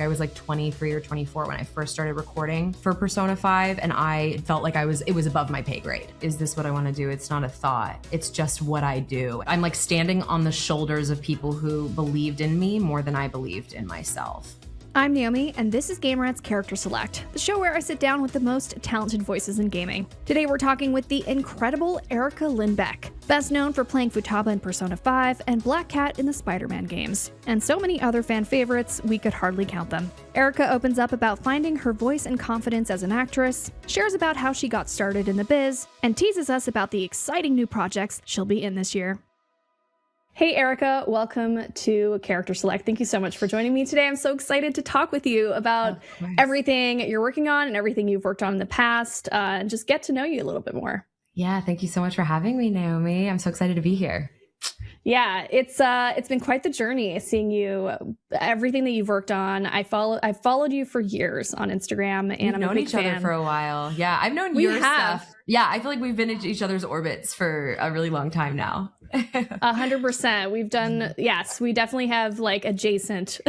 I was like 23 or 24 when I first started recording for Persona 5, and I felt like it was above my pay grade. Is this what I want to do? It's not a thought. It's just what I do. I'm like standing on the shoulders of people who believed in me more than I believed in myself. I'm Naomi, and this is Gamerat's Character Select, the show where I sit down with the most talented voices in gaming. Today we're talking with the incredible Erica Lindbeck, best known for playing Futaba in Persona 5 and Black Cat in the Spider-Man games, and so many other fan favorites we could hardly count them. Erica opens up about finding her voice and confidence as an actress, shares about how she got started in the biz, and teases us about the exciting new projects she'll be in this year. Hey Erica, welcome to Character Select. Thank you so much for joining me today. I'm so excited to talk with you about everything you're working on and everything you've worked on in the past, and just get to know you a little bit more. Yeah, thank you so much for having me, Naomi. I'm so excited to be here. Yeah, it's been quite the journey seeing you, everything that you've worked on. I've followed you for years on Instagram, and I'm a big fan. We've known each other for a while. Yeah, I've known your stuff. Yeah, I feel like we've been in each other's orbits for a really long time now. 100%. We've done, yes, we definitely have like adjacent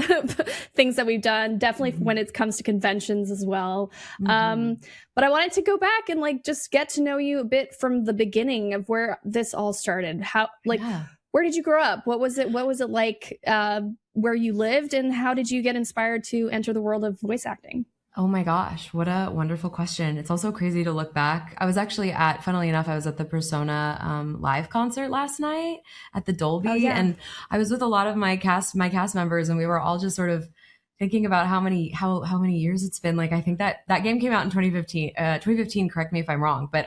things that we've done, definitely when it comes to conventions as well. But I wanted to go back and like just get to know you a bit from the beginning of where this all started. Where did you grow up? What was it like where you lived, and how did you get inspired to enter the world of voice acting? Oh my gosh, what a wonderful question. It's also crazy to look back. I was actually funnily enough, I was at the Persona live concert last night at the Dolby, and I was with a lot of my cast members, and we were all just sort of thinking about how many years it's been. Like, I think that game came out in 2015, correct me if I'm wrong, but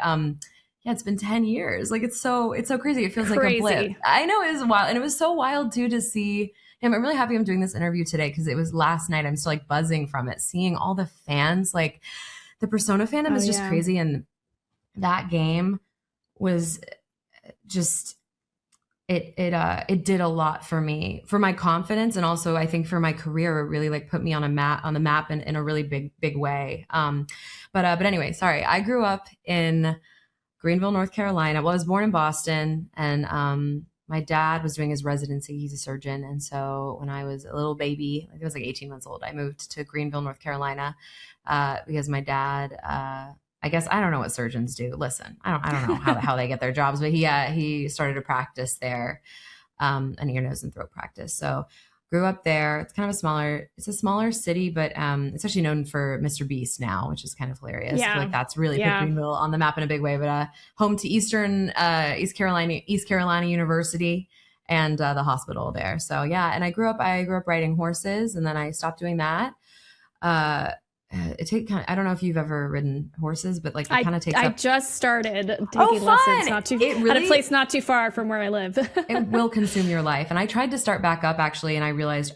yeah, it's been 10 years. Like, it's so crazy. It feels like a blip. I know, it was wild. And it was so wild too to see him. I'm really happy I'm doing this interview today because it was last night. I'm still like buzzing from it, seeing all the fans. Like, the Persona fandom is just crazy. And that game was just, it did a lot for me, for my confidence. And also I think for my career, it really like put me on the map in a really big way. But anyway, sorry. I grew up in Greenville, North Carolina. Well, I was born in Boston, and my dad was doing his residency. He's a surgeon. And so when I was a little baby, I think I was like 18 months old, I moved to Greenville, North Carolina, because my dad, I guess, I don't know what surgeons do. Listen, I don't know how they get their jobs, but he started a practice there, an ear, nose, and throat practice. So grew up there. It's kind of a smaller city, but it's actually known for Mr. Beast now, which is kind of hilarious. Yeah. Like, that's really put Greenville on the map in a big way. But home to East Carolina University and the hospital there. So yeah, and I grew up riding horses, and then I stopped doing that. I don't know if you've ever ridden horses, but like it kind of takes I just started taking lessons at a place not too far from where I live. It will consume your life. And I tried to start back up actually, and I realized,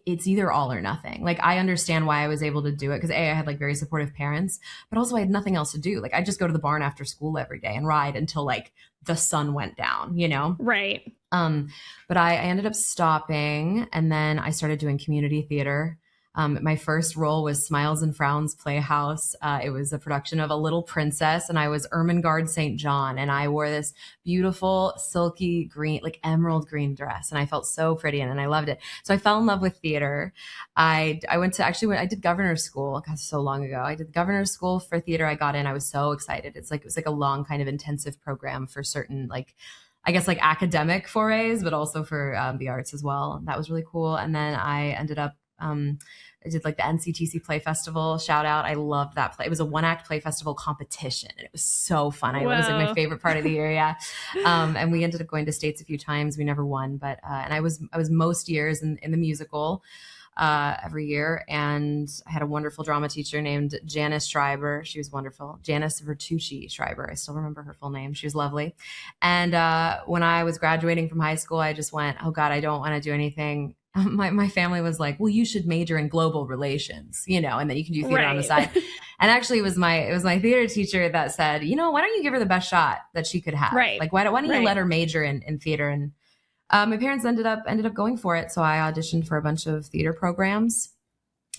it's either all or nothing. Like, I understand why I was able to do it because I had like very supportive parents, but also I had nothing else to do. Like, I just go to the barn after school every day and ride until like the sun went down, you know? Right. But I ended up stopping, and then I started doing community theater. My first role was Smiles and Frowns Playhouse. It was a production of A Little Princess, and I was Ermengarde St. John, and I wore this beautiful silky green, like emerald green dress, and I felt so pretty and I loved it. So I fell in love with theater. I did governor's school. God, so long ago. I did governor's school for theater. I got in. I was so excited. It was like a long kind of intensive program for certain, like, I guess, like academic forays, but also for the arts as well. That was really cool. And then I ended up I did like the NCTC Play Festival. Shout out. I loved that play. It was a 1-act play festival competition, and it was so fun. It was like my favorite part of the year. Yeah. And we ended up going to states a few times. We never won, but, and I was most years in the musical, every year. And I had a wonderful drama teacher named Janice Schreiber. She was wonderful. Janice Vertucci Schreiber. I still remember her full name. She was lovely. And, when I was graduating from high school, I just went, oh God, I don't want to do anything. My family was like, well, you should major in global relations, you know, and then you can do theater on the side. And actually it was my theater teacher that said, you know, why don't you give her the best shot that she could have? Right. Like, why don't you let her major in theater? And my parents ended up going for it. So I auditioned for a bunch of theater programs.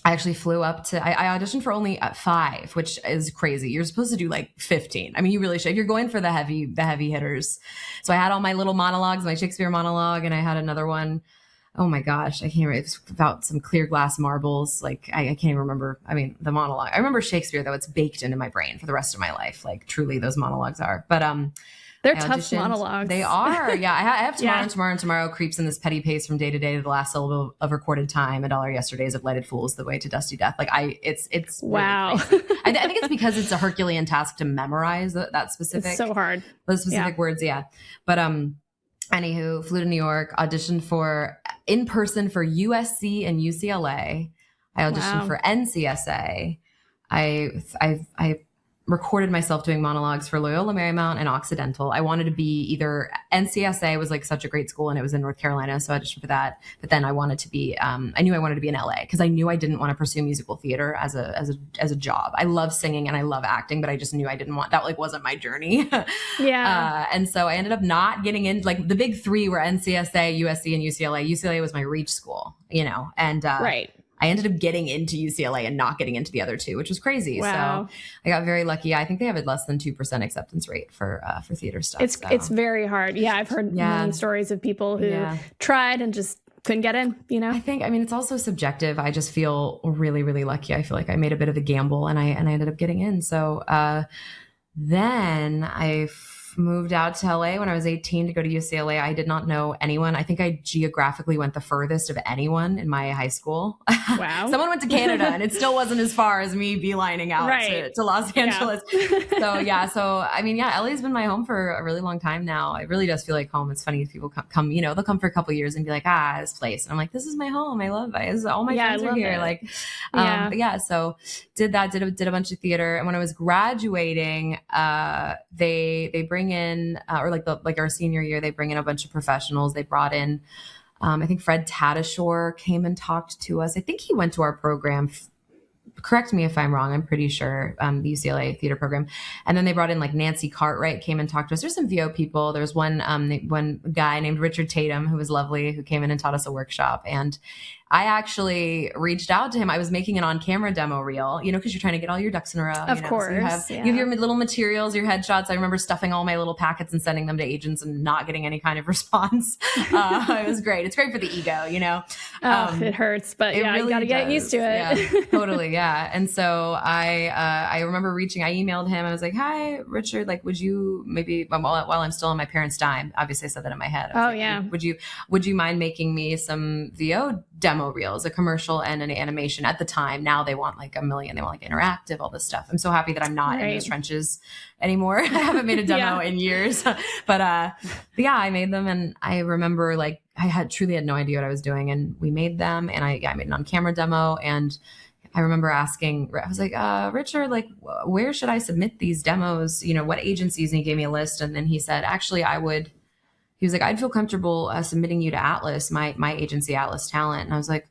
I actually flew up to, I auditioned for only 5, which is crazy. You're supposed to do like 15. I mean, you really should. You're going for the heavy hitters. So I had all my little monologues, my Shakespeare monologue, and I had another one oh my gosh, I can't remember. It's about some clear glass marbles. Like I can't even remember. I mean, the monologue. I remember Shakespeare though. It's baked into my brain for the rest of my life. Like truly, those monologues are. But they're tough monologues. They are. Yeah, I have tomorrow and tomorrow creeps in this petty pace from day to day. The last syllable of recorded time. A dollar yesterdays of lighted fools. The way to dusty death. Like it's wow. Really I think it's because it's a Herculean task to memorize that specific. It's so hard. Those specific words. Yeah, but anywho, flew to New York, auditioned for in person for USC and UCLA. I auditioned for NCSA. I recorded myself doing monologues for Loyola Marymount and Occidental. I wanted to be either NCSA was like such a great school and it was in North Carolina, so I auditioned for that. But then I wanted to be, I knew I wanted to be in LA because I knew I didn't want to pursue musical theater as a job. I love singing and I love acting, but I just knew I didn't want that. Like wasn't my journey. Yeah. And so I ended up not getting in. Like the big three were NCSA, USC, and UCLA. UCLA was my reach school, and right. I ended up getting into UCLA and not getting into the other two, which was crazy. Wow. So I got very lucky. I think they have a less than 2% acceptance rate for theater stuff. It's very hard. Yeah, I've heard many stories of people who tried and just couldn't get in, I mean, it's also subjective. I just feel really, really lucky. I feel like I made a bit of a gamble and I ended up getting in. So then I moved out to LA when I was 18 to go to UCLA. I did not know anyone. I think I geographically went the furthest of anyone in my high school. Wow. Someone went to Canada and it still wasn't as far as me beelining out to Los Angeles. Yeah. So I mean, LA's been my home for a really long time now. It really does feel like home. It's funny if people come, they'll come for a couple of years and be like, this place. And I'm like, this is my home. I love it. All my friends are here. Like, so did that, did a bunch of theater. And when I was graduating, they bring in, or our senior year, they bring in a bunch of professionals. They brought in, I think Fred Tatasciore came and talked to us. I think he went to our program. Correct me if I'm wrong. I'm pretty sure the UCLA theater program. And then they brought in like Nancy Cartwright came and talked to us. There's some VO people. There was one guy named Richard Tatum who was lovely, who came in and taught us a workshop. And I actually reached out to him. I was making an on-camera demo reel, because you're trying to get all your ducks in a row. Of course. So you have your little materials, your headshots. I remember stuffing all my little packets and sending them to agents and not getting any kind of response. It was great. It's great for the ego, it hurts, but you got to get used to it. Yeah, totally. Yeah. And so I remember I emailed him. I was like, hi, Richard, like, would you maybe, while I'm still on my parents' dime, obviously I said that in my head. Would you mind making me some VO demo reels, a commercial and an animation at the time? Now they want like 1 million. They want like interactive, all this stuff. I'm so happy that I'm not in those trenches anymore. I haven't made a demo in years, but I made them. And I remember like, I truly had no idea what I was doing, and we made them, and I made an on-camera demo. And I remember asking, I was like, Richard, like, where should I submit these demos? What agencies? And he gave me a list. And then he said, actually, he was like, I'd feel comfortable submitting you to Atlas, my agency, Atlas Talent. And I was like,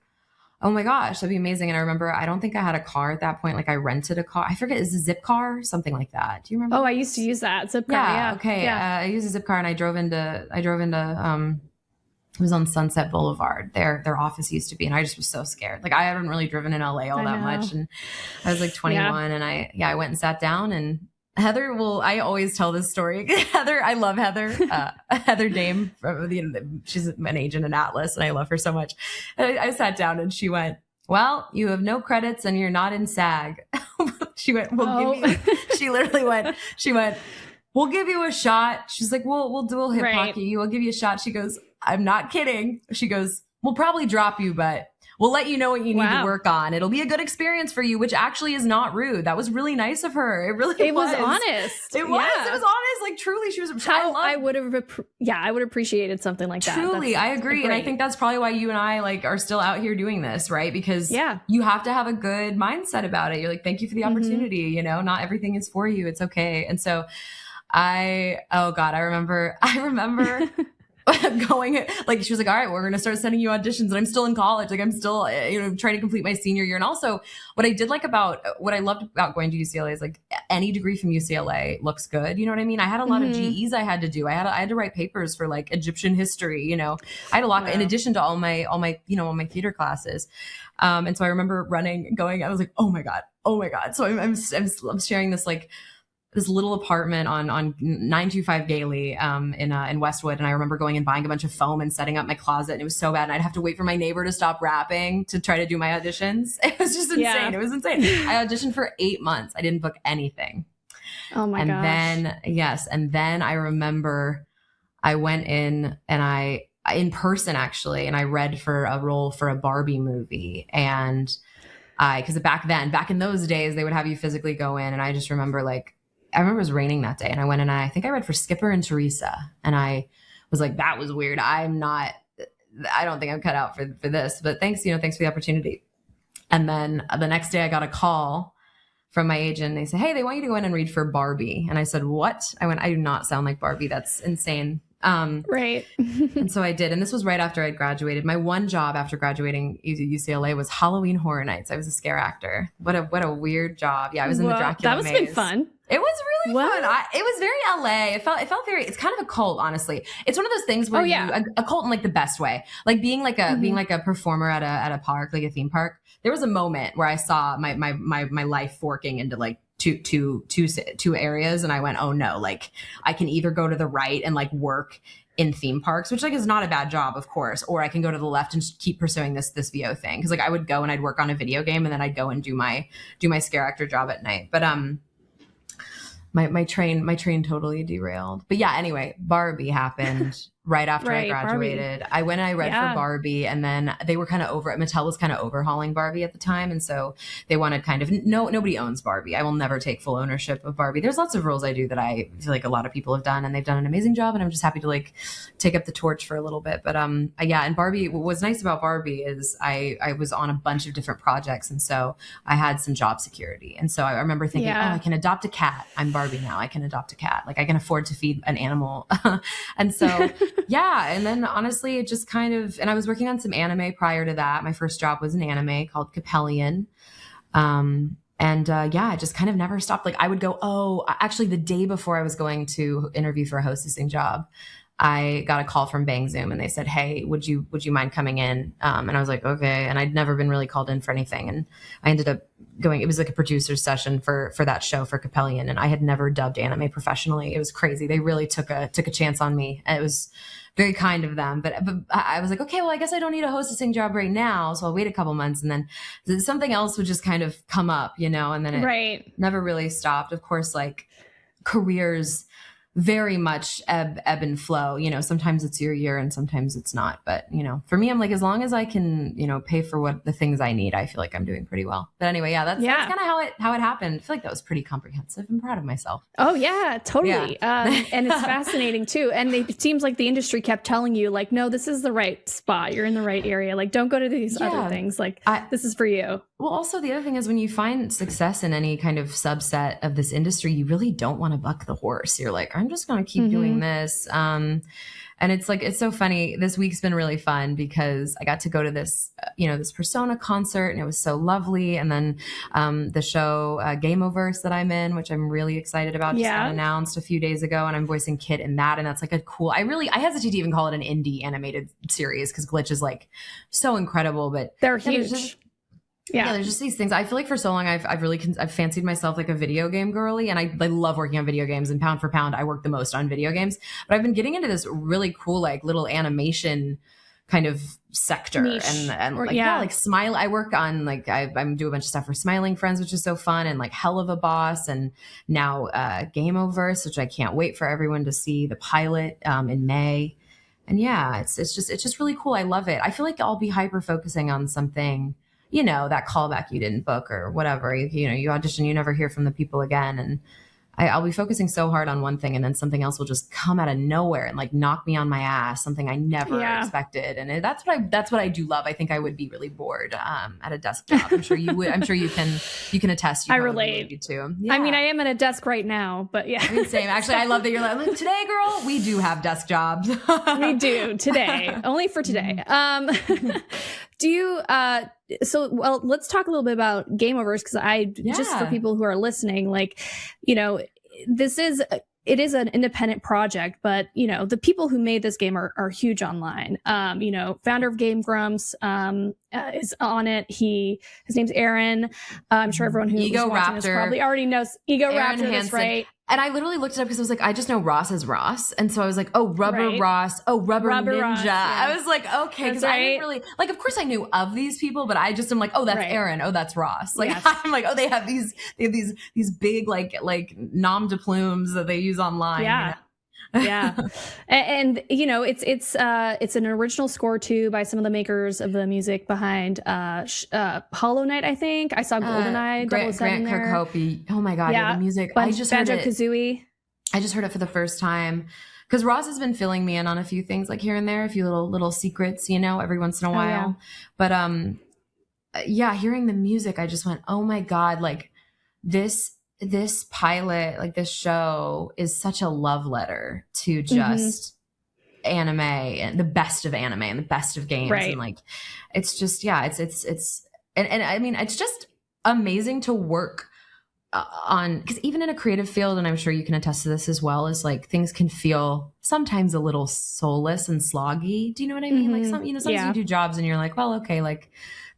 oh my gosh, that'd be amazing. And I remember, I don't think I had a car at that point. Like I rented a car. I forget, is it a Zip car? Something like that. Do you remember? Oh, I used to use that Zip car. Yeah. Okay. Yeah. I used a Zip car and I drove into, it was on Sunset Boulevard. Their office used to be, and I just was so scared. Like I haven't really driven in LA all that much. And I was like 21 and I went and sat down, and Heather I always tell this story. Heather, I love Heather. Heather Dame, she's an agent in Atlas, and I love her so much. And I sat down and she went, well, you have no credits and you're not in SAG. She went, she went, we'll give you a shot. She's like, we'll hip hop you. We'll give you a shot. She goes, I'm not kidding. She goes, we'll probably drop you, but we'll let you know what you need to work on. It'll be a good experience for you, which actually is not rude. That was really nice of her. It was honest. It was honest. Like truly, she was. I would have appreciated something like that. Truly, I agree. And I think that's probably why you and I are still out here doing this, right? Because you have to have a good mindset about it. You're like, thank you for the opportunity. Not everything is for you. It's okay. And so I remember going, like, she was like, all right, we're going to start sending you auditions. And I'm still in college. Like I'm still, trying to complete my senior year. And also what I loved about going to UCLA is like any degree from UCLA looks good. You know what I mean? I had a lot of GEs I had to do. I had to write papers for like Egyptian history, I had a lot in addition to all my theater classes. And so I remember going, I was like, oh my God. So I'm sharing this like this little apartment on 925 Gailey in Westwood. And I remember going and buying a bunch of foam and setting up my closet. And it was so bad. And I'd have to wait for my neighbor to stop rapping to try to do my auditions. It was just insane. Yeah. It was insane. I auditioned for 8 months. I didn't book anything. Oh my gosh. And then I remember I went in and in person actually, and I read for a role for a Barbie movie. And because back in those days, they would have you physically go in. And I just remember I remember it was raining that day, and I went in and I think I read for Skipper and Teresa. And I was like, that was weird. I don't think I'm cut out for this, but thanks for the opportunity. And then the next day I got a call from my agent. They said, hey, they want you to go in and read for Barbie. And I said, what? I went, I do not sound like Barbie. That's insane. Right. And so I did. And this was right after I'd graduated. My one job after graduating UCLA was Halloween Horror Nights. I was a scare actor. What a weird job. Yeah, I was in the Dracula maze. That must been fun. It was really fun. It was very LA. It felt very, it's kind of a cult, honestly. It's one of those things where a cult in like the best way, like being like a performer at a park, like a theme park. There was a moment where I saw my life forking into like two areas. And I went, oh no, like I can either go to the right and like work in theme parks, which like is not a bad job, of course, or I can go to the left and just keep pursuing this VO thing. Cause like I would go and I'd work on a video game and then I'd go and do my scare actor job at night. But, my train totally derailed. But yeah, anyway, Barbie happened right after I graduated. Barbie. I went and I read for Barbie, and then they were kind of Mattel was kind of overhauling Barbie at the time. And so they wanted nobody owns Barbie. I will never take full ownership of Barbie. There's lots of roles I do that I feel like a lot of people have done, and they've done an amazing job. And I'm just happy to like take up the torch for a little bit. But yeah, and Barbie, what was nice about Barbie is I was on a bunch of different projects. And so I had some job security. And so I remember thinking, oh, I can adopt a cat. I'm Barbie now. I can adopt a cat. Like I can afford to feed an animal. And so yeah. And then honestly, it just kind of, and I was working on some anime prior to that. My first job was an anime called Capellion. Yeah, I just kind of never stopped. Like I would go, actually the day before I was going to interview for a hostessing job, I got a call from Bang Zoom and they said, hey, would you mind coming in? And I was like, okay. And I'd never been really called in for anything. And I ended up going, it was like a producer's session for that show for Capellion. And I had never dubbed anime professionally. It was crazy. They really took a chance on me. And it was very kind of them. But I was like, okay, well, I guess I don't need a hostessing job right now. So I'll wait a couple months and then something else would just kind of come up, and then it never really stopped. Of course, like careers very much ebb and flow. Sometimes it's your year and sometimes it's not. But, for me, I'm like, as long as I can, pay for what the things I need, I feel like I'm doing pretty well. But anyway, that's kind of how it happened. I feel like that was pretty comprehensive. I'm proud of myself. Oh, yeah, totally. Yeah. And it's fascinating, too. And it seems like the industry kept telling you, like, no, this is the right spot. You're in the right area. Like, don't go to these other things. Like, this is for you. Well, also the other thing is when you find success in any kind of subset of this industry, you really don't want to buck the horse. You're like, I'm just going to keep doing this. And it's like, it's so funny. This week's been really fun because I got to go to this, this Persona concert and it was so lovely. And then the show Gameoverse that I'm in, which I'm really excited about, just got announced a few days ago, and I'm voicing Kit in that. And that's like a cool, I hesitate to even call it an indie animated series because Glitch is like so incredible, but they're huge. Yeah, there's just these things. I feel like for so long, I've fancied myself like a video game girly, and I love working on video games. And pound for pound, I work the most on video games. But I've been getting into this really cool like little animation kind of sector, niche. And like Smile. I work on like I'm do a bunch of stuff for Smiling Friends, which is so fun, and like Hell of a Boss, and now Gameoverse, which I can't wait for everyone to see the pilot in May. And yeah, it's just really cool. I love it. I feel like I'll be hyper focusing on something. That callback you didn't book or whatever, you audition, you never hear from the people again. And I'll be focusing so hard on one thing and then something else will just come out of nowhere and like knock me on my ass, something I never expected. And that's what I do love. I think I would be really bored at a desk job. I'm sure you would. I'm sure you can attest. I relate too. Yeah. I mean, I am at a desk right now, but yeah. I mean, same. Actually, I love that you're like, today, girl, we do have desk jobs. We do today, only for today. Do you, let's talk a little bit about Gameoverse, because just for people who are listening, like, it is an independent project, but, the people who made this game are huge online. Founder of Game Grumps is on it. His name's Aaron. I'm sure everyone who's watching this probably already knows Ego Raptor. That's right. And I literally looked it up because I was like, I just know Ross as Ross. And so I was like, oh, Rubber Ross. Oh, Rubber Ninja. Ross, yeah. I was like, okay. Because I didn't really, like, of course I knew of these people, but I just am like, oh, that's Aaron. Oh, that's Ross. Like, I'm like, oh, they have these big, like nom de plumes that they use online. Yeah. You know? Yeah. And it's an original score too by some of the makers of the music behind Hollow Knight, I think. I saw GoldenEye, Grant Kirkhope. Oh my God, the music. I just heard it. Banjo-Kazooie. I just heard it for the first time because Ross has been filling me in on a few things like here and there, a few little secrets, every once in a while. But hearing the music, I just went, oh my God, like this pilot, like this show is such a love letter to just anime and the best of anime and the best of games. And like, it's just, it's, and I mean, it's just amazing to work on, because even in a creative field, and I'm sure you can attest to this as well, is like things can feel sometimes a little soulless and sloggy. Do you know what I mean? Like sometimes you do jobs and you're like, well, okay, like,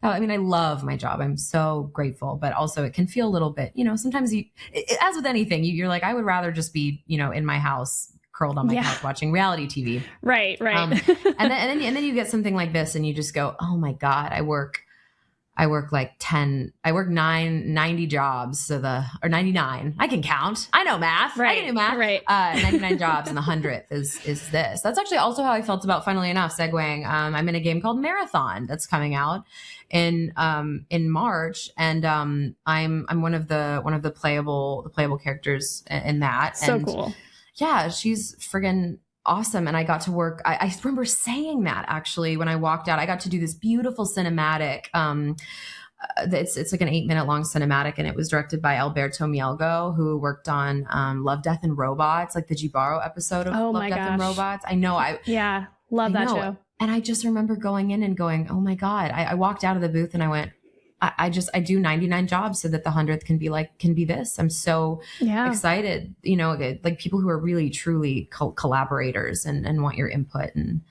I mean, I love my job. I'm so grateful, but also it can feel a little bit, sometimes as with anything, you're like, I would rather just be, in my house, curled on my couch watching reality TV. Right. And then you get something like this and you just go, oh my God, I work 90 jobs. Or 99. I can count. I know math. I can do math. 99 jobs and the 100th is this. That's actually also how I felt about, funnily enough, segueing. I'm in a game called Marathon that's coming out in March. And I'm one of the playable characters in that. So cool. Yeah, she's friggin' awesome. And I got to work. I remember saying that actually when I walked out. I got to do this beautiful cinematic. It's like an 8-minute long cinematic, and it was directed by Alberto Mielgo, who worked on Love, Death, and Robots, like the Jibaro episode of Love, Death, and Robots. I know. Love that show. And I just remember going in and going, oh my God. I walked out of the booth and I went, I do 99 jobs so that the 100th can be this. I'm so excited, like people who are really, truly collaborators and want your input. And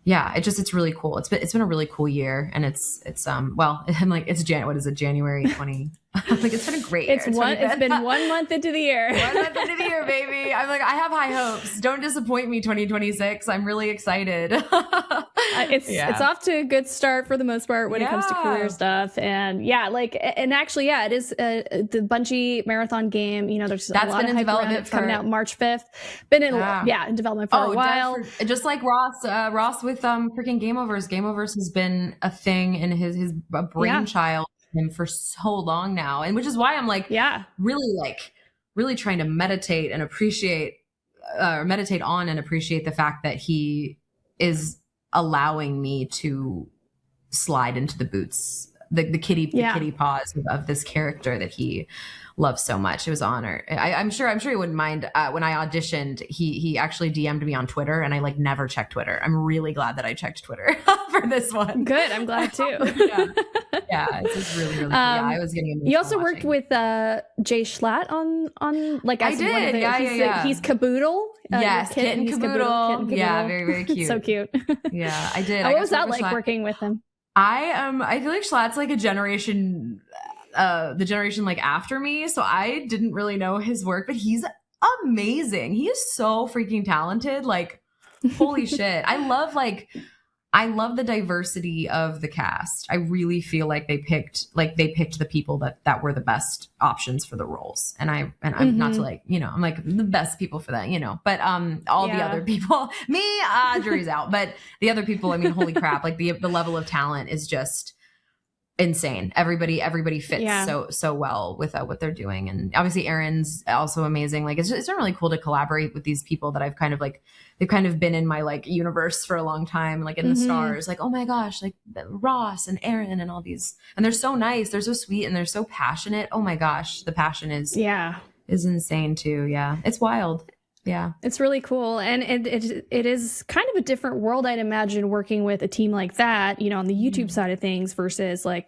it's really cool. It's been a really cool year. And it's I'm like, what is it? January 20. I'm like, it's been a great year. It's been 1 month into the year. 1 month into the year, baby. I'm like, I have high hopes. Don't disappoint me, 2026. I'm really excited. It's off to a good start for the most part when it comes to career stuff. And actually, it is the Bungie Marathon game. There's a lot of hype around it. Coming out March 5th. Been in development for a while. Just like Ross with freaking Game Overs. Game Overs has been a thing in his brainchild. Him for so long now, and which is why I'm like really trying to meditate on and appreciate the fact that he is allowing me to slide into the boots, the kitty paws of this character that he loves so much. It was an honor. I'm sure he wouldn't mind. When I auditioned, he actually DM'd me on Twitter, and I never checked Twitter. I'm really glad that I checked Twitter for this one. Good. I'm glad too. It's just really, really cool. I was getting. You also worked with Jay Schlatt on I did. He's Caboodle. Yes, Kitten Caboodle. Yeah, very, very cute. So cute. Yeah, I did. What was that like working with him? I feel like Schlatt's like a generation. The generation after me, so I didn't really know his work, but he's amazing. He is so freaking talented. Holy shit. I love the diversity of the cast. I really feel like they picked the people that were the best options for the roles. And I'm not to I'm like the best people for that, but all the other people, me, jury's out. But the other people, I mean, holy crap, the level of talent is just insane. Everybody fits so well with what they're doing. And obviously Aaron's also amazing. It's been really cool to collaborate with these people that I've kind of they've kind of been in my universe for a long time, in the stars, oh my gosh, Ross and Aaron and all these, and they're so nice, they're so sweet, and they're so passionate. Oh my gosh, the passion is insane too. Yeah, it's wild. Yeah, it's really cool. And it is kind of a different world, I'd imagine, working with a team like that, on the YouTube side of things versus a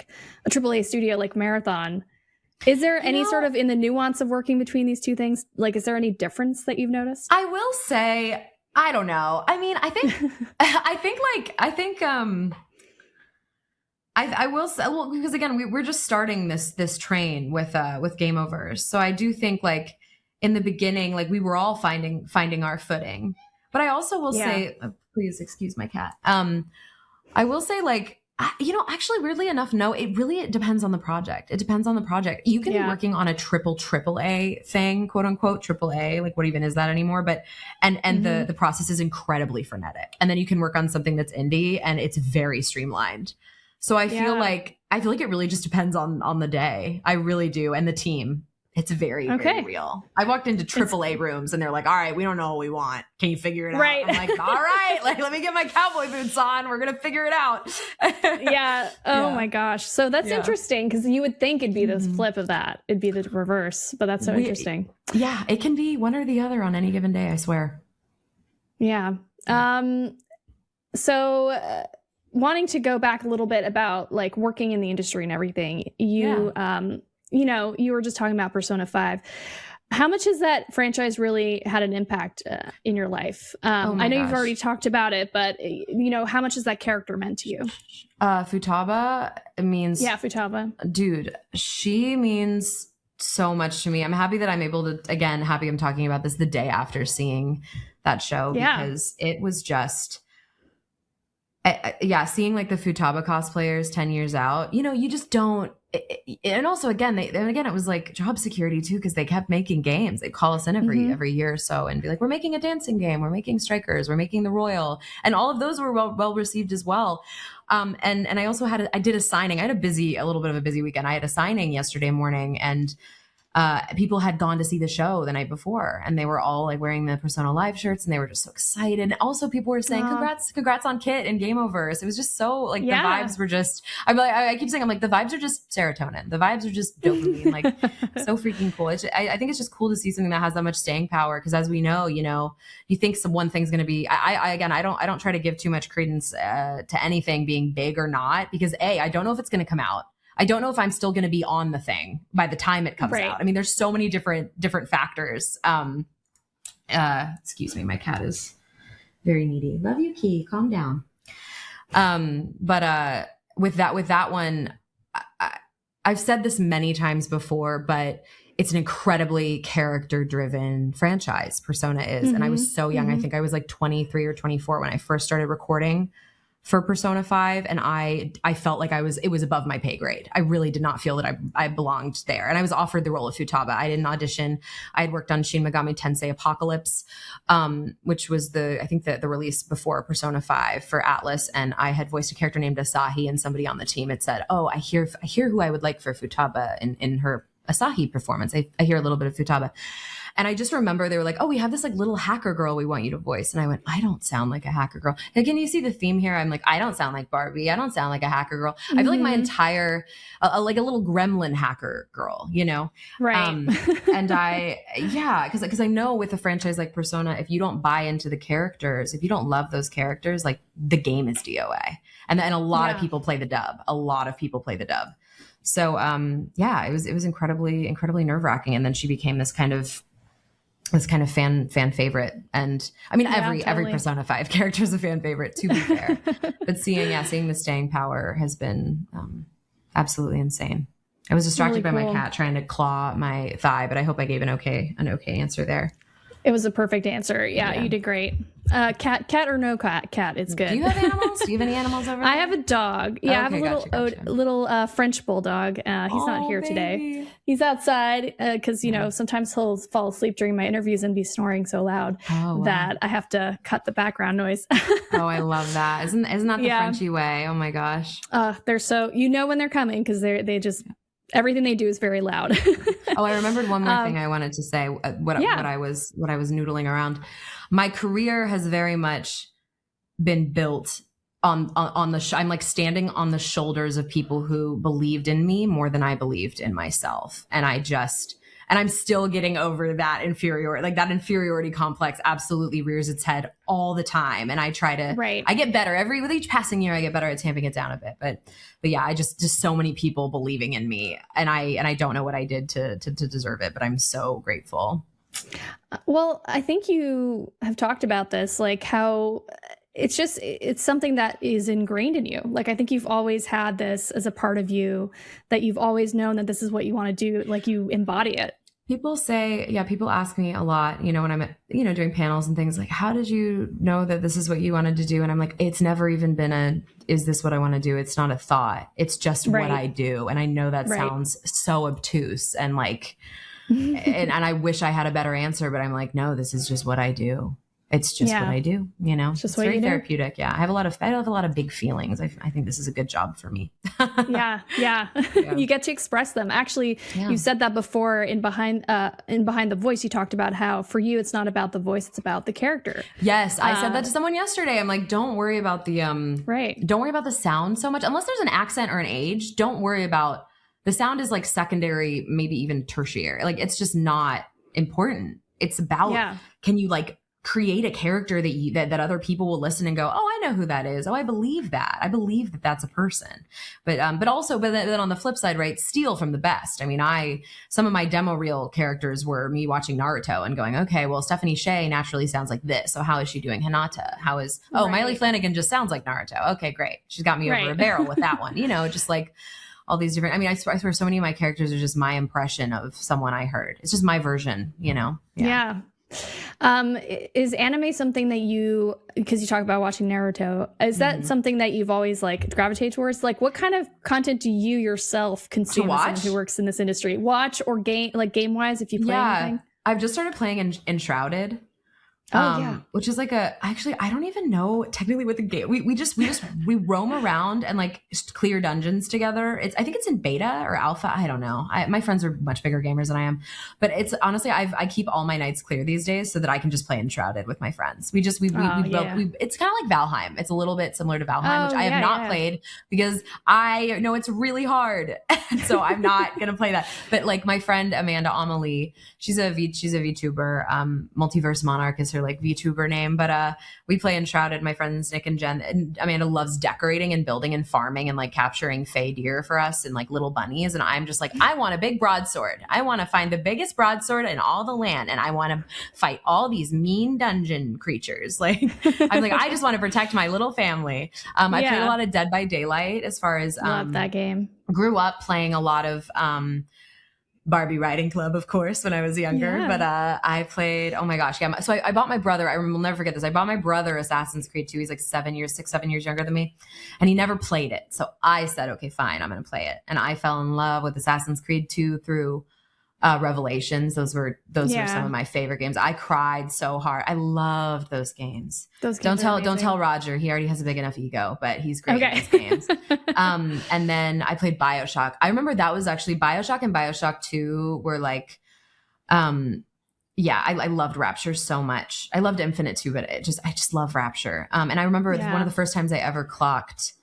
AAA studio like Marathon. Is there any sort of in the nuance of working between these two things? Is there any difference that you've noticed? I will say, I don't know. I mean, I will say, because again, we're just starting this train with Game Overs. So I do think in the beginning, like we were all finding our footing. But I also will say, please excuse my cat. I will say, like, actually, weirdly enough, no, it depends on the project. It depends on the project. You can be working on a triple A thing, quote unquote, triple A. Like, what even is that anymore? But, and the process is incredibly frenetic. And then you can work on something that's indie and it's very streamlined. So I feel like it really just depends on the day. I really do. And the team. It's very, very real. I walked into AAA rooms and they're like, all right, we don't know what we want. Can you figure it out? I'm like, all right, like, let me get my cowboy boots on. We're going to figure it out. Oh my gosh. So that's interesting because you would think it'd be this flip of that. It'd be the reverse, but that's so interesting. Yeah, it can be one or the other on any given day, I swear. Yeah. So wanting to go back a little bit about like working in the industry and everything, you know, you were just talking about Persona 5. How much has that franchise really had an impact in your life? I know you've already talked about it, but, you know, how much has that character meant to you? Futaba means... Yeah, Futaba. Dude, she means so much to me. I'm happy that I'm able to, again, happy I'm talking about this the day after seeing that show because it was just... seeing like the Futaba cosplayers 10 years out, you know, you just don't... And also, again, it was like job security too, because they kept making games. They'd call us in every year or so and be like, "We're making a dancing game. We're making Strikers. We're making the Royal," and all of those were well received as well. And I also I did a signing. I had a little bit of a busy weekend. I had a signing yesterday morning, and people had gone to see the show the night before, and they were all like wearing the Persona Live shirts, and they were just so excited. And also, people were saying, "Congrats on Kit and Game Over." So it was just so like the vibes were just. I keep saying, I'm like, the vibes are just serotonin. The vibes are just dopamine. Like so freaking cool. I think it's just cool to see something that has that much staying power because, as we know, you know, you think one thing's going to be. I don't try to give too much credence to anything being big or not because I don't know if it's going to come out. I don't know if I'm still going to be on the thing by the time it comes out. I mean, there's so many different factors. Excuse me, my cat is very needy. Love you, Key. Calm down. But with that one, I've said this many times before, but it's an incredibly character-driven franchise. Persona is, and I was so young. I think I was like 23 or 24 when I first started recording for Persona 5, and I felt like it was above my pay grade. I really did not feel that I belonged there. And I was offered the role of Futaba. I didn't audition. I had worked on Shin Megami Tensei Apocalypse, which was I think the release before Persona 5 for Atlas. And I had voiced a character named Asahi, and somebody on the team had said, "Oh, I hear who I would like for Futaba in her Asahi performance. I hear a little bit of Futaba." And I just remember they were like, "Oh, we have this like little hacker girl we want you to voice." And I went, "I don't sound like a hacker girl." And can you see the theme here? I'm like, I don't sound like Barbie. I don't sound like a hacker girl. I feel like my entire, like a little gremlin hacker girl, you know? Right. And because I know with a franchise like Persona, if you don't buy into the characters, if you don't love those characters, like the game is DOA. And a lot of people play the dub. A lot of people play the dub. So, it was incredibly, incredibly nerve wracking. And then she became this kind of fan favorite. And I mean, every Persona 5 character is a fan favorite, to be fair. But seeing the staying power has been absolutely insane. I was distracted by my cat trying to claw my thigh, but I hope I gave an okay answer there. It was a perfect answer. Yeah, you did great. Cat or no cat, it's good. Do you have animals? Do you have any animals over there? I have a dog. Yeah, I have a little French bulldog. He's not here today. He's outside because, you know, sometimes he'll fall asleep during my interviews and be snoring so loud that I have to cut the background noise. Oh, I love that. Isn't that the Frenchy way? Oh my gosh. They're so, you know when they're coming because they just... Everything they do is very loud. Oh, I remembered one more thing I wanted to say. What I was noodling around. My career has very much been built on the. I'm like standing on the shoulders of people who believed in me more than I believed in myself, and I'm still getting over that inferiority. Like that inferiority complex absolutely rears its head all the time. And I try to, I get better with each passing year, I get better at tamping it down a bit. But yeah, I just so many people believing in me, and I don't know what I did to deserve it, but I'm so grateful. Well, I think you have talked about this, like how it's something that is ingrained in you. Like, I think you've always had this as a part of you, that you've always known that this is what you want to do. Like, you embody it. People ask me a lot, when I'm, doing panels and things like, how did you know that this is what you wanted to do? And I'm like, it's never even been is this what I want to do? It's not a thought. It's just what I do. And I know that sounds so obtuse and like, and I wish I had a better answer, but I'm like, no, this is just what I do. It's just what I do, It's very therapeutic. Yeah. I have a lot of big feelings. I think this is a good job for me. Yeah. You get to express them. Actually, you said that before in Behind the Voice. You talked about how for you, it's not about the voice, it's about the character. Yes. I said that to someone yesterday. I'm like, don't worry about the, don't worry about the sound so much. Unless there's an accent or an age, don't worry about the sound is like secondary, maybe even tertiary. Like, it's just not important. It's about, can you like create a character that other people will listen and go, oh, I know who that is. Oh, I believe that. I believe that that's a person. But then on the flip side, right, steal from the best. I mean, some of my demo reel characters were me watching Naruto and going, okay, well, Stephanie Sheh naturally sounds like this. So how is she doing Hinata? Miley Flanagan just sounds like Naruto. Okay, great. She's got me over a barrel with that one. Just like all these different, I swear so many of my characters are just my impression of someone I heard. It's just my version, Yeah. Is anime something that because you talk about watching Naruto, is that something that you've always like gravitated towards? Like, what kind of content do you yourself consume as someone who works in this industry? Watch or game wise, if you play anything? I've just started playing Enshrouded. Which is like actually, I don't even know technically what the game, we roam around and like just clear dungeons together. I think it's in beta or alpha. I don't know. My friends are much bigger gamers than I am, but it's honestly, I keep all my nights clear these days so that I can just play Enshrouded with my friends. It's kind of like Valheim. It's a little bit similar to Valheim, which I have not played because I know it's really hard. So I'm not going to play that. But like my friend, Amanda Amelie, she's a VTuber, Multiverse Monarch is her like VTuber name, but we play Enshrouded, my friends Nick and Jen, and Amanda loves decorating and building and farming and like capturing fey deer for us and like little bunnies, and I'm just like, I want a big broadsword. I want to find the biggest broadsword in all the land, and I want to fight all these mean dungeon creatures. Like I'm like, I just want to protect my little family. I played a lot of Dead by Daylight as far as love that game. Grew up playing a lot of Barbie Riding Club, of course, when I was younger. But I played, oh my gosh. Yeah. So I bought my brother, I will never forget this. I bought my brother Assassin's Creed 2. He's like 7 years younger than me. And he never played it. So I said, okay, fine, I'm going to play it. And I fell in love with Assassin's Creed 2 through Revelations. Those were some of my favorite games. I cried so hard. I loved those games. Don't tell Roger. He already has a big enough ego, but he's great at those games. And then I played BioShock. I remember that was actually BioShock and BioShock 2 were like, I loved Rapture so much. I loved Infinite too, but I just love Rapture. And I remember one of the first times I ever clocked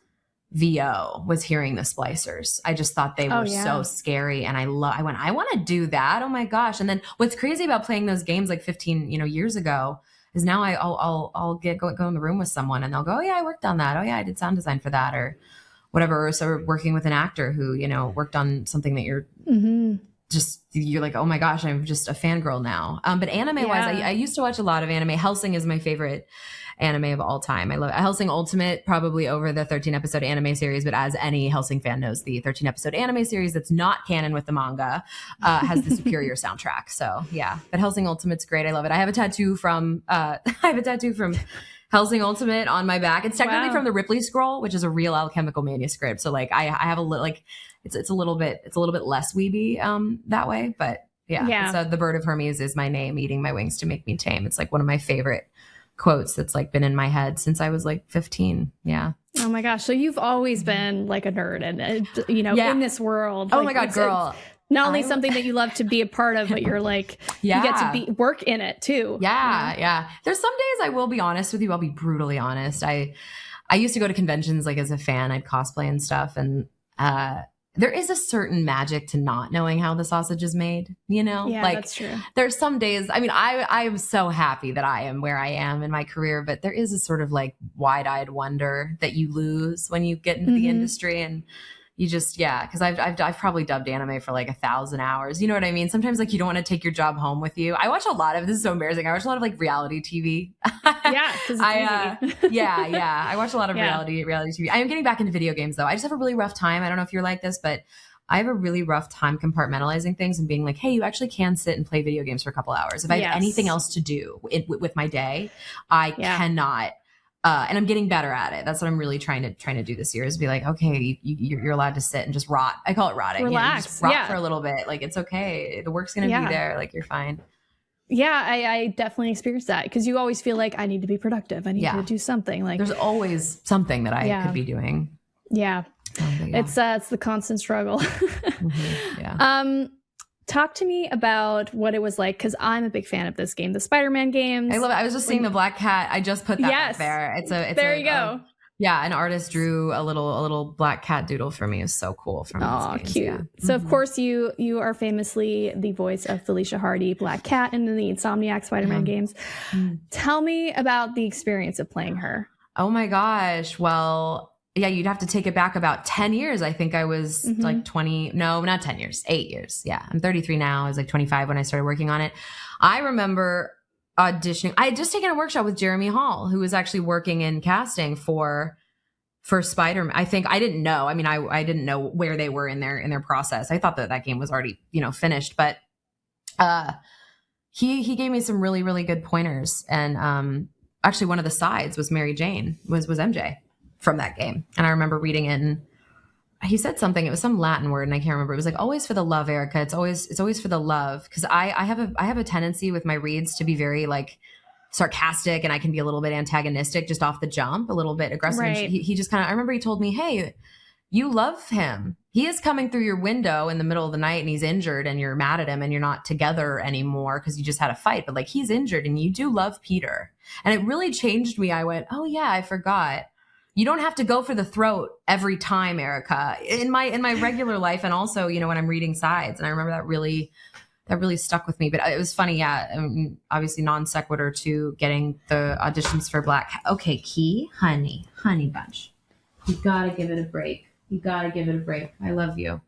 VO was hearing the splicers. I just thought they were so scary. And I want to do that. Oh my gosh. And then what's crazy about playing those games like 15, years ago is now I'll go in the room with someone and they'll go, oh yeah, I worked on that. Oh yeah, I did sound design for that or whatever. So we're working with an actor who, worked on something that you're you're like, oh my gosh, I'm just a fangirl now. But anime wise, I used to watch a lot of anime. Hellsing is my favorite anime of all time. I love Hellsing Ultimate probably over the 13 episode anime series, but as any Hellsing fan knows, the 13 episode anime series that's not canon with the manga has the superior soundtrack. So yeah, but Hellsing Ultimate's great. I love it. I have a tattoo from Hellsing Ultimate on my back. It's technically from the Ripley Scroll, which is a real alchemical manuscript. So like I have a little like it's a little bit less weeby that way, but yeah. So the bird of Hermes is my name, eating my wings to make me tame. It's like one of my favorite quotes that's like been in my head since I was like 15. Yeah. Oh my gosh. So you've always been like a nerd and, in this world. Oh my God, girl. It's not only something that you love to be a part of, but you're like, you get to work in it too. Yeah. There's some days I will be honest with you. I'll be brutally honest. I used to go to conventions like as a fan, I'd cosplay and stuff. And, there is a certain magic to not knowing how the sausage is made, Yeah, like that's true. There's some days, I mean, I am so happy that I am where I am in my career, but there is a sort of like wide-eyed wonder that you lose when you get into the industry and you just, because I've probably dubbed anime for like 1,000 hours. You know what I mean? Sometimes like you don't want to take your job home with you. I watch a lot of, this is so embarrassing. I watch a lot of like reality TV. Yeah, because it's easy. I watch a lot of reality TV. I am getting back into video games though. I just have a really rough time. I don't know if you're like this, but I have a really rough time compartmentalizing things and being like, hey, you actually can sit and play video games for a couple hours. If I have anything else to do with my day, I cannot. And I'm getting better at it. That's what I'm really trying to do this year, is be like, okay, you're allowed to sit and just rot. I call it rotting. Relax. Just rot for a little bit. Like, it's okay. The work's going to be there. Like, you're fine. Yeah, I definitely experienced that, because you always feel like I need to be productive. I need to do something. Like, there's always something that I could be doing. Yeah. It's the constant struggle. Talk to me about what it was like, because I'm a big fan of this game, the Spider-Man games. I love it. I was just seeing the black cat. I just put that back there. It's there you go. An artist drew a little black cat doodle for me. It was so cool. From cute. Yeah. So of course you are famously the voice of Felicia Hardy, Black Cat, in the Insomniac Spider-Man games. Tell me about the experience of playing her. Oh my gosh. Well, yeah, you'd have to take it back about 10 years. I think I was like 20. No, not 10 years, 8 years. Yeah. I'm 33 now. I was like 25 when I started working on it. I remember auditioning. I had just taken a workshop with Jeremy Hall, who was actually working in casting for Spider-Man. I think I didn't know. I mean, I didn't know where they were in their process. I thought that game was already, finished, but he gave me some really, really good pointers. And actually one of the sides was Mary Jane, was MJ from that game. And I remember reading it, and he said something, it was some Latin word and I can't remember. It was like, always for the love, Erica. It's always for the love. Cause I have a tendency with my reads to be very like sarcastic, and I can be a little bit antagonistic just off the jump, a little bit aggressive. Right. He just I remember he told me, hey, you love him. He is coming through your window in the middle of the night and he's injured and you're mad at him and you're not together anymore because you just had a fight, but like, he's injured and you do love Peter. And it really changed me. I went, oh yeah, I forgot. You don't have to go for the throat every time, Erica, in my regular life. And also, when I'm reading sides. And I remember that really stuck with me. But it was funny. Yeah. Obviously non sequitur to getting the auditions for Black. Okay. Key, honey bunch. You gotta give it a break. I love you.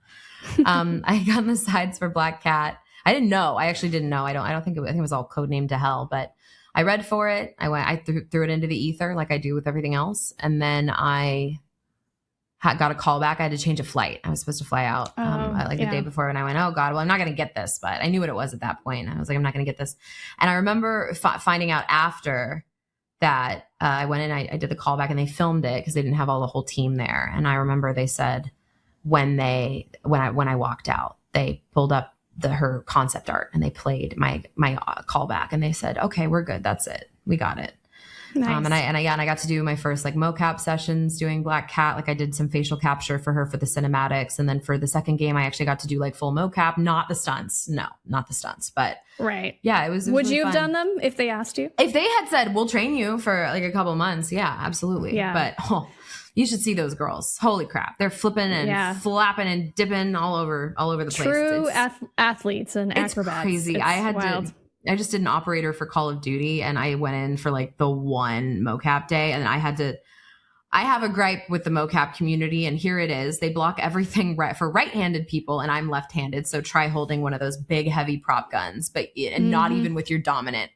I got on the sides for Black Cat. I didn't know. I actually didn't know. I think it was all codenamed to hell, but I read for it. I threw it into the ether like I do with everything else. And then I got a call back. I had to change a flight. I was supposed to fly out the day before, and I went, oh God, well, I'm not going to get this. But I knew what it was at that point. I was like, I'm not going to get this. And I remember finding out after that I went in, I did the callback, and they filmed it because they didn't have the whole team there. And I remember they said when I walked out, they pulled up her concept art and they played my callback, and they said, okay, we're good. That's it. We got it. Nice. And I got to do my first like mocap sessions doing Black Cat. Like I did some facial capture for her for the cinematics. And then for the second game, I actually got to do like full mocap, not the stunts. No, not the stunts, but right. Yeah, it was Would really you have fun. done them if they asked you? If they had said, we'll train you for like a couple months. Yeah, absolutely. Yeah. But you should see those girls. Holy crap. They're flipping and flapping and dipping all over the place. True athletes and acrobats. Crazy. It's I just did an operator for Call of Duty, and I went in for like the one mocap day, and I have a gripe with the mocap community, and here it is. They block everything for right-handed people, and I'm left-handed. So try holding one of those big, heavy prop guns, and not even with your dominant.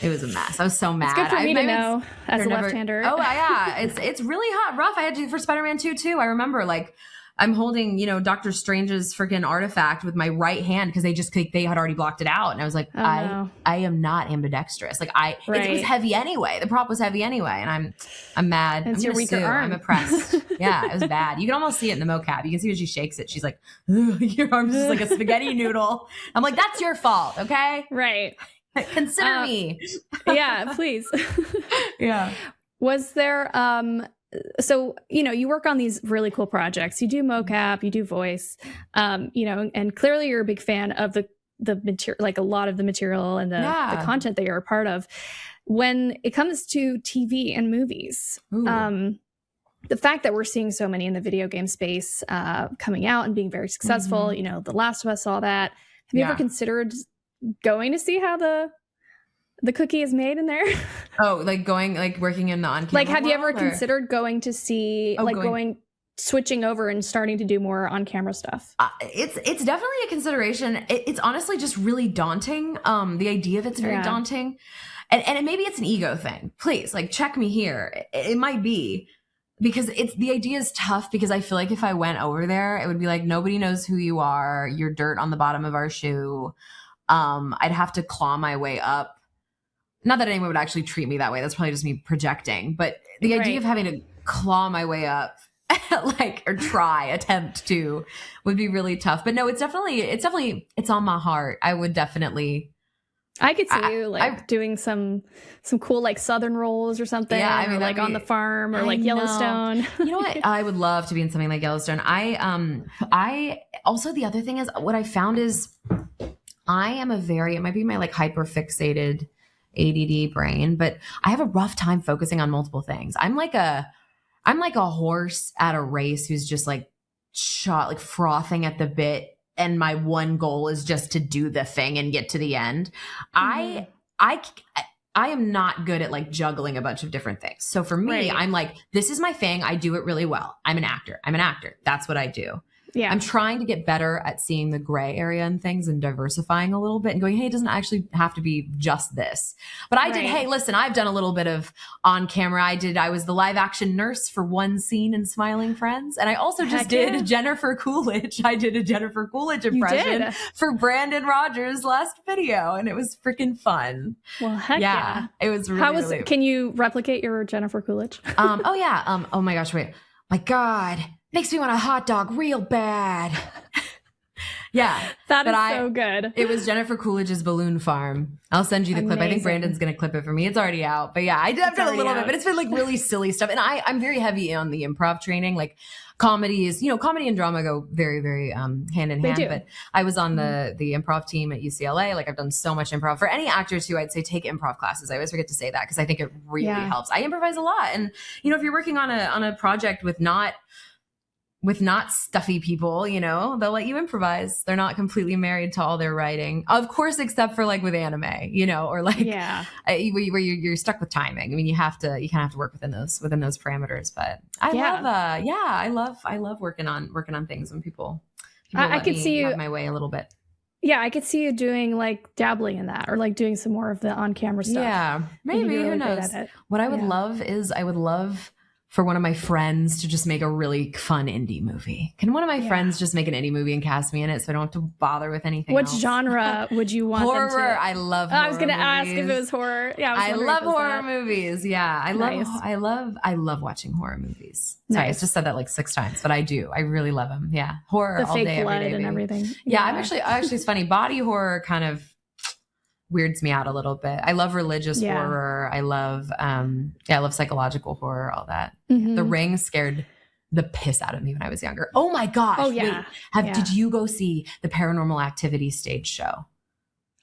It was a mess. I was so mad. It's good for me to know as a left-hander. Oh yeah, it's really rough. I had to do for Spider-Man 2 too. I remember like I'm holding, Doctor Strange's freaking artifact with my right hand because they had already blocked it out, and I was like, I am not ambidextrous. Like it was heavy anyway. The prop was heavy anyway, and I'm mad. It's your weaker arm. I'm oppressed. Yeah, it was bad. You can almost see it in the mocap. You can see when she shakes it. She's like, your arm's just like a spaghetti noodle. I'm like, that's your fault, okay? Right. Consider me. Yeah, please. Yeah. Was there so you work on these really cool projects. You do mocap, you do voice, and clearly you're a big fan of the material, like a lot of the material and the content that you're a part of. When it comes to TV and movies, the fact that we're seeing so many in the video game space coming out and being very successful, The Last of Us, all that. Have you ever considered going to see how the cookie is made in there? Oh, like working in the on-camera Like, have you ever considered going to see, switching over and starting to do more on-camera stuff? It's definitely a consideration. It's honestly just really daunting. The idea of it's very daunting. And maybe it's an ego thing. Please, like, check me here. It might be. because the idea is tough because I feel like if I went over there, it would be like, nobody knows who you are. You're dirt on the bottom of our shoe. I'd have to claw my way up. Not that anyone would actually treat me that way. That's probably just me projecting. But the idea of having to claw my way up, like, or attempt to, would be really tough. But no, it's on my heart. I would definitely. I could see you doing some cool like Southern roles or something. Yeah, I mean, or like on the farm or like Yellowstone. You know what? I would love to be in something like Yellowstone. I also, the other thing is, what I found is I am it might be my like hyper fixated ADD brain, but I have a rough time focusing on multiple things. I'm like a horse at a race who's just like frothing at the bit. And my one goal is just to do the thing and get to the end. I am not good at like juggling a bunch of different things. So for me, I'm like, this is my thing. I do it really well. I'm an actor. That's what I do. Yeah. I'm trying to get better at seeing the gray area in things and diversifying a little bit and going, hey, it doesn't actually have to be just this. But I did, hey, listen, I've done a little bit of on camera. I was the live action nurse for one scene in Smiling Friends. And I also did Jennifer Coolidge. I did a Jennifer Coolidge impression for Brandon Rogers' last video. And it was freaking fun. Well, heck yeah. It was really, can you replicate your Jennifer Coolidge? Oh my gosh, wait. My God. Makes me want a hot dog real bad. Yeah. That is so good. It was Jennifer Coolidge's Balloon Farm. I'll send you the clip. I think Brandon's going to clip it for me. It's already out. But yeah, I've done a little bit, but it's been like really silly stuff. And I'm very heavy on the improv training. Like comedy and drama go very, very hand in hand. But I was on the improv team at UCLA. Like I've done so much improv. For any actor too, I'd say take improv classes. I always forget to say that because I think it really helps. I improvise a lot. And if you're working on a project with not stuffy people, they'll let you improvise. They're not completely married to all their writing, of course, except for like with anime, or like where you're stuck with timing. I mean, you kind of have to work within those parameters. But I love working on things when people I could see you have my way a little bit. Yeah, I could see you doing like dabbling in that or like doing some more of the on camera stuff. Yeah, maybe. Who knows? What I would love is for one of my friends to just make a really fun indie movie. Can one of my friends just make an indie movie and cast me in it so I don't have to bother with anything else? What genre would you want horror? Them to? I love horror. I was going to ask if it was horror. Yeah, I love horror movies. Yeah, I love watching horror movies. Sorry, I just said that like 6 times, but I do. I really love them. Yeah, horror the all fake day, blood every day, and everything. Yeah, actually it's funny. Body horror kind of weirds me out a little bit. I love religious horror. I love psychological horror, all that. Mm-hmm. The Ring scared the piss out of me when I was younger. Oh my gosh. Oh yeah. Wait, did you go see the Paranormal Activity stage show?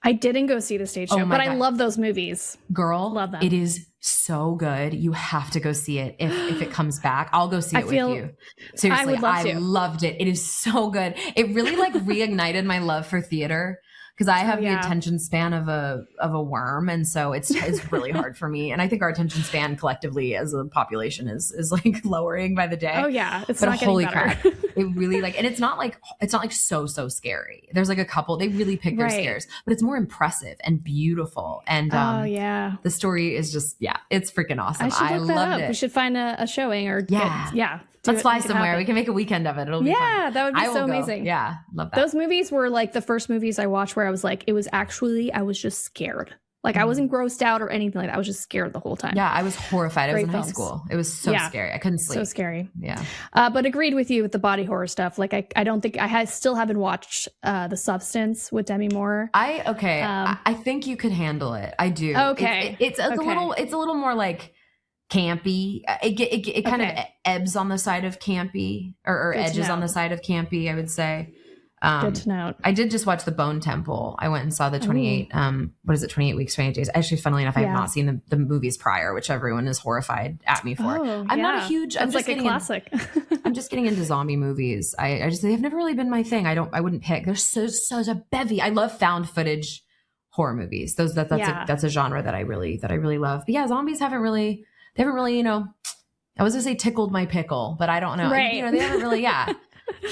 I didn't go see the stage show, but I love those movies. Girl, love them. It is so good. You have to go see it if it comes back. I'll go see it with you. Seriously, I loved it. It is so good. It really like reignited my love for theater. Because I have the attention span of a worm, and so it's really hard for me. And I think our attention span collectively as a population is like lowering by the day. Oh yeah, it's not getting better. Crap, it really and it's not like so scary. There's like a couple they really pick their scares, but it's more impressive and beautiful. And the story is just it's freaking awesome. I loved it. We should find a showing or let's fly somewhere. We can make a weekend of it. It'll be fun. That would be so amazing. Yeah, love that. Those movies were like the first movies I watched where I was like, I was just scared. Like I wasn't grossed out or anything like that. I was just scared the whole time. Yeah, I was horrified. I was in high school. It was so scary. I couldn't sleep. So scary. Yeah. But agreed with you with the body horror stuff. Like I don't think still haven't watched The Substance with Demi Moore. I think you could handle it. I do. Okay. It's a little more like campy. It kind of ebbs on the side of campy or edges on the side of campy, I would say. Good to know. I did just watch The Bone Temple. I went and saw the 28 28 weeks, 28 days. Actually, funnily enough, I have not seen the movies prior, which everyone is horrified at me for. I'm not a huge That's like a classic. I'm just getting into zombie movies. They've never really been my thing. I wouldn't pick. There's such a bevy. I love found footage horror movies. That's a genre that I really love. But yeah, zombies haven't really I was gonna say tickled my pickle, but I don't know. Right. They haven't really,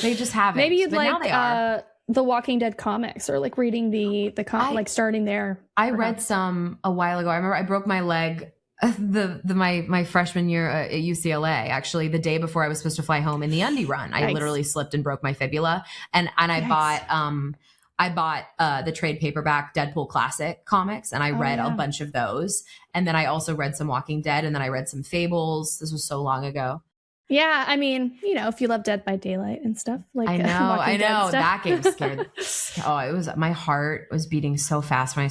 they just haven't. Maybe you'd like the Walking Dead comics or like reading the like starting there. I read some a while ago. I remember I broke my leg My freshman year at UCLA, actually, the day before I was supposed to fly home in the undie run, I literally slipped and broke my fibula, and I bought the trade paperback Deadpool Classic comics, and I read a bunch of those, and then I also read some Walking Dead, and then I read some Fables. This was so long ago. Yeah, I mean, if you love Dead by Daylight and stuff, like I know that game scared. My heart was beating so fast when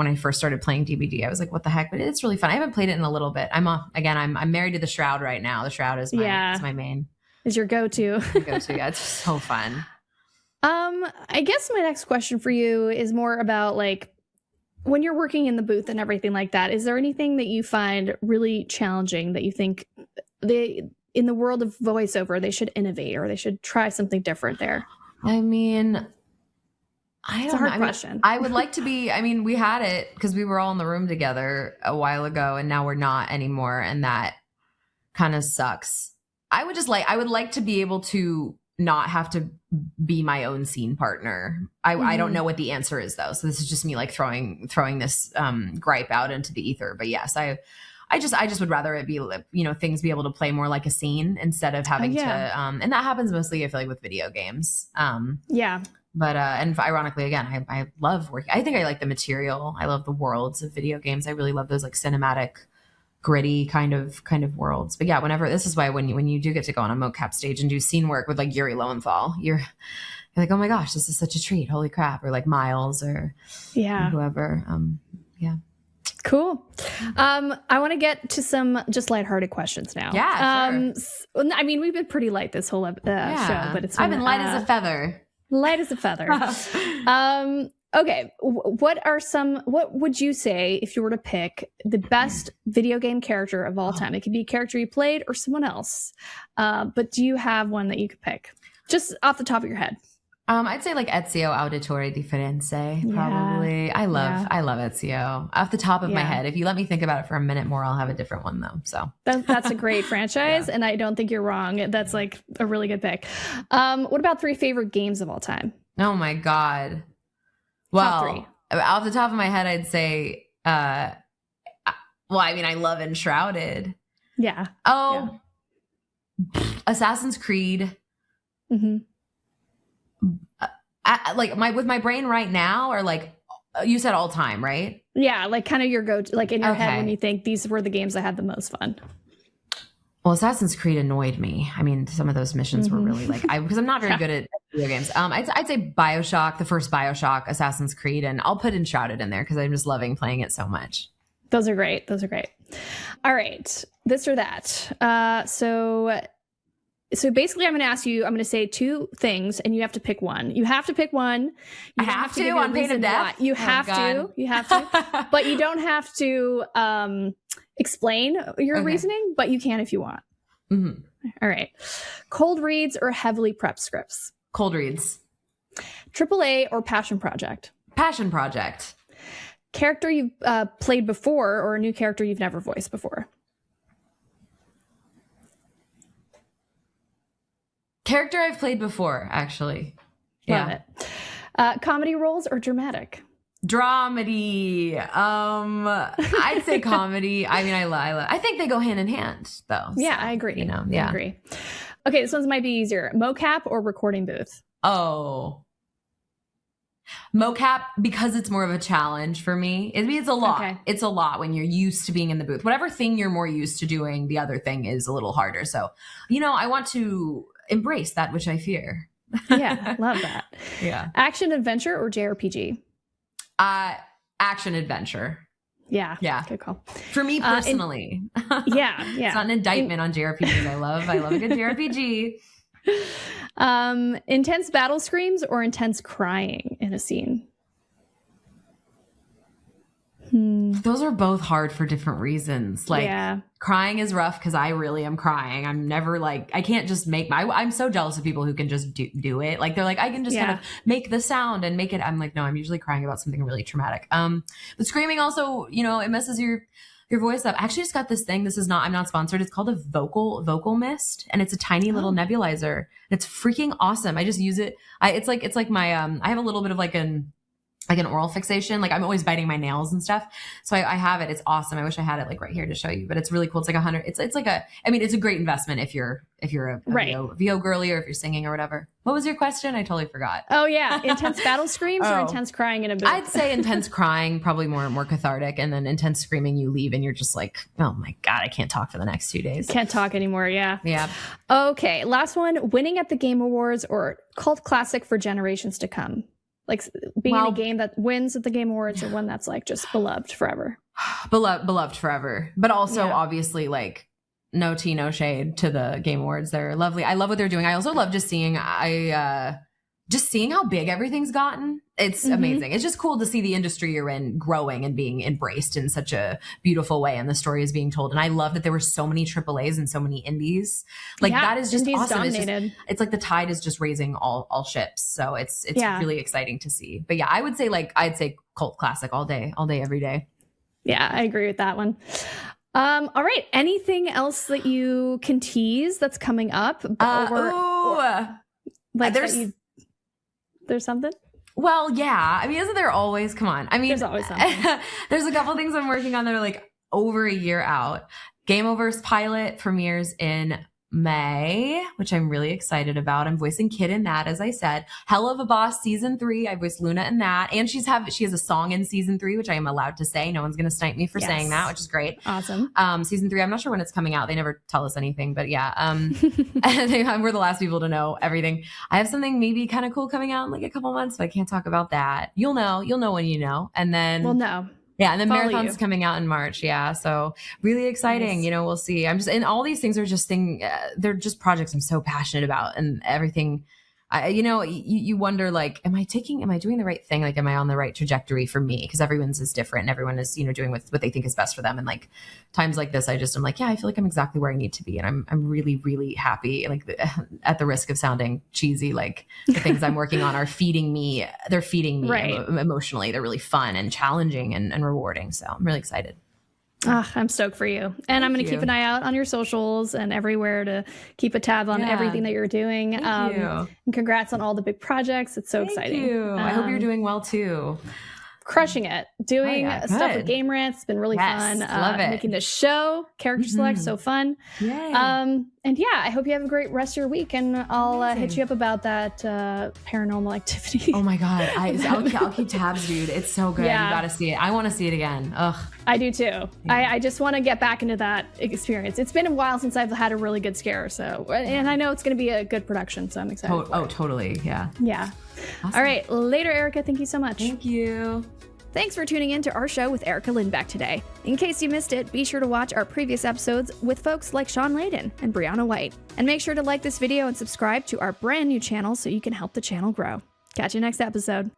I first started playing DBD. I was like, what the heck? But it's really fun. I haven't played it in a little bit. I'm married to the Shroud right now. The Shroud is my main. Is your go-to. Yeah, it's so fun. I guess my next question for you is more about like when you're working in the booth and everything like that. Is there anything that you find really challenging that you think in the world of voiceover, they should innovate or they should try something different there? I mean, it's a hard question. I would like to be, we had it because we were all in the room together a while ago and now we're not anymore. And that kind of sucks. I would like to be able to not have to be my own scene partner. I don't know what the answer is though. So this is just me like throwing this gripe out into the ether. But yes, I just would rather it be, things be able to play more like a scene instead of having to, and that happens mostly, I feel like, with video games. But, and ironically, again, I love working. I think I like the material. I love the worlds of video games. I really love those like cinematic, gritty kind of worlds. But yeah, this is why when you do get to go on a mocap stage and do scene work with like Yuri Lowenthal, you're like, oh my gosh, this is such a treat. Holy crap. Or like Miles or whoever. Cool. I want to get to some just lighthearted questions now. Yeah, sure. We've been pretty light this whole show, but I've been light as a feather. Light as a feather. Okay. What would you say if you were to pick the best video game character of all time? It could be a character you played or someone else. But do you have one that you could pick just off the top of your head? I'd say like Ezio Auditore Differenze, probably. I love Ezio off the top of my head. If you let me think about it for a minute more, I'll have a different one though. So that's a great franchise, and I don't think you're wrong. That's like a really good pick. What about 3 favorite games of all time? Oh my God. Well, off the top of my head, I'd say, I love Enshrouded. Yeah. Oh, yeah. Assassin's Creed. Mm-hmm. With my brain right now, or like you said all time, right? Yeah, like kind of your go-to, like in your head when you think these were the games I had the most fun. Well, Assassin's Creed annoyed me. Some of those missions were really like because I'm not very good at video games. I'd say BioShock, the first BioShock, Assassin's Creed, and I'll put Enshrouded in there because I'm just loving playing it so much. Those are great. All right, this or that. So basically, I'm going to say 2 things, and you have to pick one. You have to pick one. I have to on pain of death. You have to. But you don't have to explain your reasoning, but you can if you want. Mm-hmm. All right. Cold reads or heavily prepped scripts? Cold reads. AAA or passion project? Passion project. Character you've played before or a new character you've never voiced before? Character I've played before, actually. Love it. Comedy roles or dramatic? Dramedy. I'd say comedy. I think they go hand in hand, though. Yeah, I agree. I agree. Okay, this one might be easier. Mocap or recording booth? Oh. Mocap, because it's more of a challenge for me. It's a lot. Okay. It's a lot when you're used to being in the booth. Whatever thing you're more used to doing, the other thing is a little harder. So, I want to embrace that which I fear. Yeah, love that. Yeah. Action adventure or JRPG? Action adventure. Yeah. Good call. For me personally. Yeah. It's not an indictment on JRPGs. I love a good JRPG. Intense battle screams or intense crying in a scene? Those are both hard for different reasons. Crying is rough because I really am crying. I'm never I can't just make I'm so jealous of people who can just do it. Like they're like, I can just kind of make the sound and make it. I'm like, no, I'm usually crying about something really traumatic. But screaming also, it messes your voice up. I actually just got this thing. I'm not sponsored. It's called a vocal mist, and it's a tiny little nebulizer. And it's freaking awesome. I just use it. It's like my I have a little bit of like like an oral fixation. Like I'm always biting my nails and stuff. So I have it. It's awesome. I wish I had it like right here to show you, but it's really cool. It's like 100. It's like it's a great investment if you're a VO girly or if you're singing or whatever. What was your question? I totally forgot. Oh yeah. Intense battle screams or intense crying in a booth? I'd say intense crying, probably more cathartic, and then intense screaming, you leave and you're just like, oh my God, I can't talk for the next 2 days. Can't talk anymore. Yeah. Yeah. Okay. Last one, winning at the Game Awards or cult classic for generations to come. Like being in a game that wins at the Game Awards or one that's like just beloved forever. Beloved forever. But also obviously like no tea, no shade to the Game Awards. They're lovely. I love what they're doing. I also love just seeing how big everything's gotten. It's amazing. It's just cool to see the industry you're in growing and being embraced in such a beautiful way. And the story is being told. And I love that there were so many AAAs and so many indies. Like that is just awesome. It's like the tide is just raising all ships. So it's really exciting to see. But yeah, I'd say cult classic all day, every day. Yeah, I agree with that one. All right. Anything else that you can tease that's coming up? There's something? Well, yeah. I mean, isn't there always? Come on. I mean, there's always something. There's a couple things I'm working on that are like over a year out. Game Over's pilot premieres in May, which I'm really excited about. I'm voicing Kid in that, as I said. Hell of a Boss season 3. I voiced Luna in that, and she has a song in season 3, which I am allowed to say. No one's going to snipe me for saying that, which is great. Awesome. Season 3. I'm not sure when it's coming out. They never tell us anything, but yeah. We're the last people to know everything. I have something maybe kind of cool coming out in like a couple months, but I can't talk about that. You'll know when you know, and then we'll know. Yeah, and then Marathon's coming out in March. Yeah, so really exciting. Nice. We'll see. And all these things are just they're just projects I'm so passionate about, and everything. You wonder like, am I doing the right thing? Like, am I on the right trajectory for me? Because everyone's is different, and everyone is doing what they think is best for them. And like times like this, I'm like, yeah, I feel like I'm exactly where I need to be, and I'm really really happy. Like at the risk of sounding cheesy, like the things I'm working on are feeding me. They're feeding me emotionally. They're really fun and challenging and rewarding. So I'm really excited. I'm stoked for you. And I'm going to keep an eye out on your socials and everywhere to keep a tab on everything that you're doing. Thank you. And congrats on all the big projects. It's so exciting. Thank you. I hope you're doing well too. Crushing it. Doing stuff with Game Rants. It's been really fun. Love it. Making the show, Character Select, so fun. Yay. And yeah, I hope you have a great rest of your week, and I'll hit you up about that Paranormal Activity. Oh my God. I'll keep tabs, dude. It's so good. Yeah. You got to see it. I want to see it again. Ugh. I do too. Yeah. I just want to get back into that experience. It's been a while since I've had a really good scare. So, and I know it's going to be a good production, so I'm excited. Totally. Yeah. Yeah. Awesome. All right. Later, Erica. Thank you so much. Thank you. Thanks for tuning in to our show with Erica Lindbeck today. In case you missed it, be sure to watch our previous episodes with folks like Sean Layden and Brianna White. And make sure to like this video and subscribe to our brand new channel so you can help the channel grow. Catch you next episode.